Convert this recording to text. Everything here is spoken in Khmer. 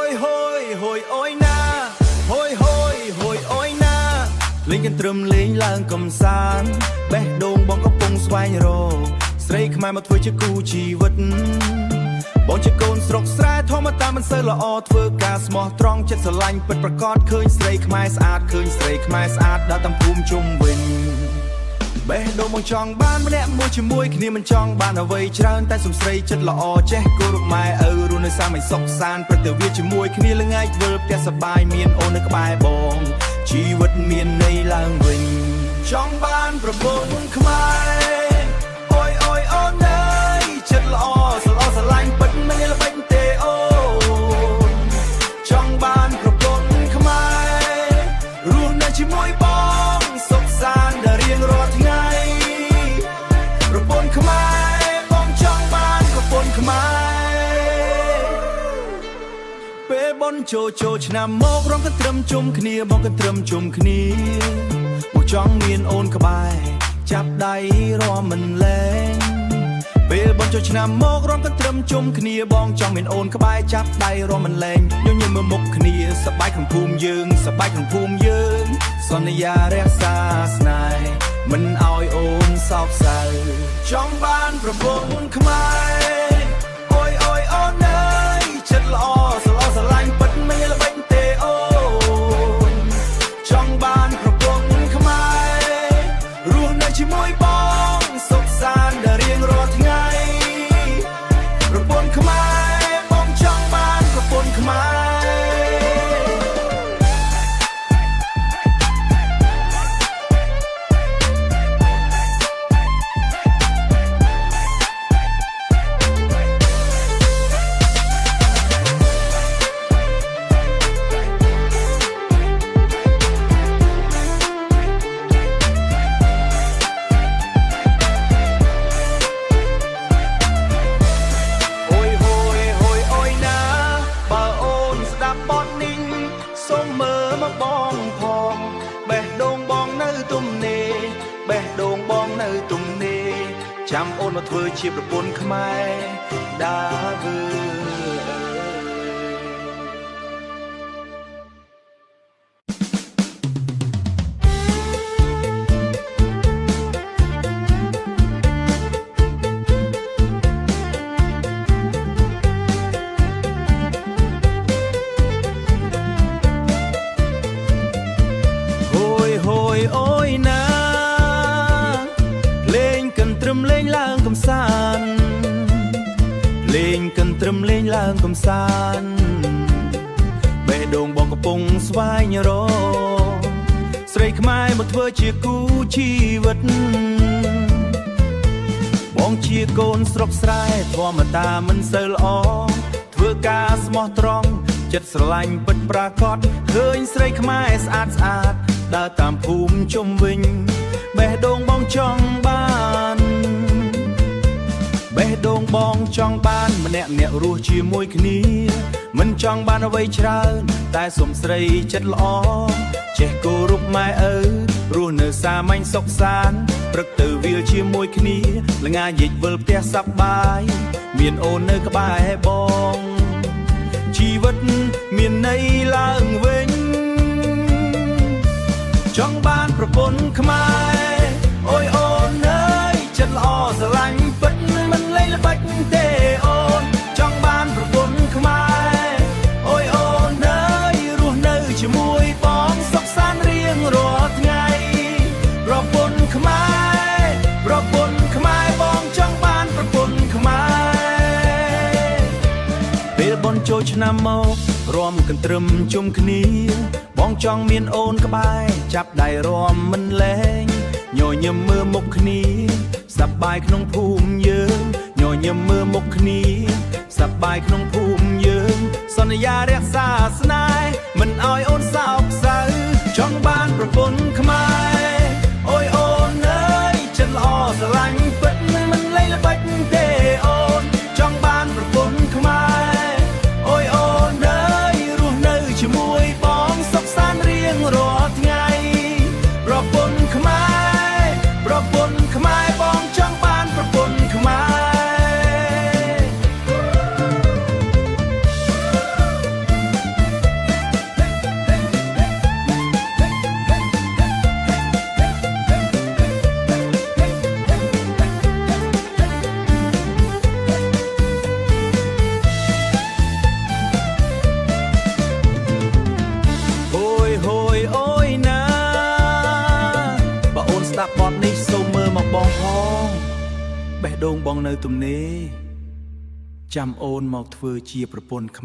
យហួយហួយអុយណាហួយហួយហួយអុយណាលេងกันត្រឹមលេងឡើងកំសាន្តបេះដូងបងកំពុងស្វែងរកស្រីខ្មែរមកធ្វើជាគូជីវិតបងជាកូនស្រុកស្រែធម្មតាមិនសូវល្អធ្វើការស្មោះត្រង់ចិត្តស្រឡាញ់ពិតប្រាកដឃើញស្រីខ្មែរស្អាតឃើញស្រីខ្មែរស្អាតដល់តាមភូមិជុំវិញបេះដូងបងចង់បានម្នាក់មួយជាមួយគ្នាមិនចង់បានអ្វីច្រើនតែសំស្រីចិត្តល្អចេះគោរពម៉ែឪរស់នៅសាមញ្ញសុខសាន្តព្រឹកទៅវាជាមួយគ្នាល្ងាចវិលផ្ទះសប្បាយមានអូននៅក្បែរបងជីវិតមានន័យឡើងវិញចង់បានប្រពន្ធខ្មែរអុយអុយអូនអើយចិត្តល្អស្រឡាញ់ពិតមិនល្បិចទេអូនចង់បានប្រពន្ធខ្មែររស់នៅជាមួយបងសុខសាន្តដែលរៀងរាល់ថ្ងៃប្រពន្ធខ្មែរបងចង់បានប្រពន្ធខ្មែរពេលបនចូលឆ្នាំមករំកត្រឹមជុំគ្នាបងកត្រឹមជុំគ្នាបងចង់មានអូនក្បែរចាប់ដៃរាំមិនលែងពេលបងចូលឆ្នាំមករំកត្រឹមជុំគ្នាបងចង់មានអូនក្បែរចាប់ដៃរាំមិនលែងញញឹមមើលមុខគ្នាសប្បាយក្នុងភូមិយើងសប្បាយក្នុងភូមិយើងសន្យារក្សាស្នេហ៍មិនឲ្យអូនសោកសៅចង់បានប្រពន្ធខ្មែរអុយអុយអូនអើយចិត្តល្អស្រឡាញ់ពិតមិនល្បិចទេអូនចង់បានប្រពន្ធខ្មែររស់នៅជាមួយបងសុខសាន្តដែលរៀងរាល់ថ្ងៃប្រពន្ធខ្មែរបងចង់បានប្រពន្ធខ្មែរចាំអូនមកធ្វើជាប្រពន្ធខ្មែរដាវើហួយហួយអូយណាលេងឡើងកំសាន្តលេងកិនត្រឹមលេងឡើងកំសាន្តបេះដូងបងកំពុងស្វែងរកស្រីខ្មែរមកធ្វើជាគូជីវិតបងជាកូនស្រុកស្រែធម្មតាមិនសូវល្អធ្វើការស្មោះត្រង់ចិត្តស្រឡាញ់ពិតប្រាកដឃើញស្រីខ្មែរស្អាតស្អាតដើរតាមភូមិជុំវិញបេះដូងបងចង់បានបេះដូងបងចង់បានម្នាក់រស់ជាមួយគ្នាមិនចង់បានអ្វីច្រើនតែសុំស្រីចិត្តល្អចេះគោរពម៉ែឪរស់នៅសាមញ្ញសុខសាន្តព្រឹកទៅវាលជាមួយគ្នាល្ងាចយិចវិលផ្ទះសប្បាយមានអូននៅក្បែរបងជីវិតមានន័យឡើងវិញចង់បានប្រពន្ធខ្មែរអូយអូនអើយចិត្តល្អស្រឡាញ់ពិតមិនលេងល្បិចទេអូនចង់បានប្រពន្ធខ្មែរអូយអូនអើយរស់នៅជាមួយបងសុខសាន្តរៀងរាល់ថ្ងៃប្រពន្ធខ្មែរប្រពន្ធខ្មែរបងចង់បានប្រពន្ធខ្មែរពេលបនចូលឆ្នាំមករំកន្ទ្រឹមជុំគ្នាបងចង់មានអូនក្បែរចាប់ដៃរាំមិនលែងញញឹមមើលមុខគ្នាសប្បាយក្នុងភូមិយើងញញឹមមើលមុខគ្នាសប្បាយក្នុងភូមិយើងសន្យារក្សាស្នេហ៍មិនឲ្យអូនសោកសៅចង់បានប្រពន្ធខ្មែរអូយអូនអើយចិត្តល្អស្រឡាញ់ពិតមិនលេងល្បិចទេអូនចង់បានប្រពន្ធខ្មែរអូយអូនអើយរស់នៅជាមួយបងសុខសាន្តរៀងរាល់ថ្ងៃប្រពន្ធខ្មែរប្រពន្ធខ្មែរបងចង់បានប្រពន្ធខ្មែរ ស្ដាប់បទនេះសូមមើលមកបងផងបេះដូងបងនៅទំនេរចាំអូនមកធ្វើជាប្រពន្ធ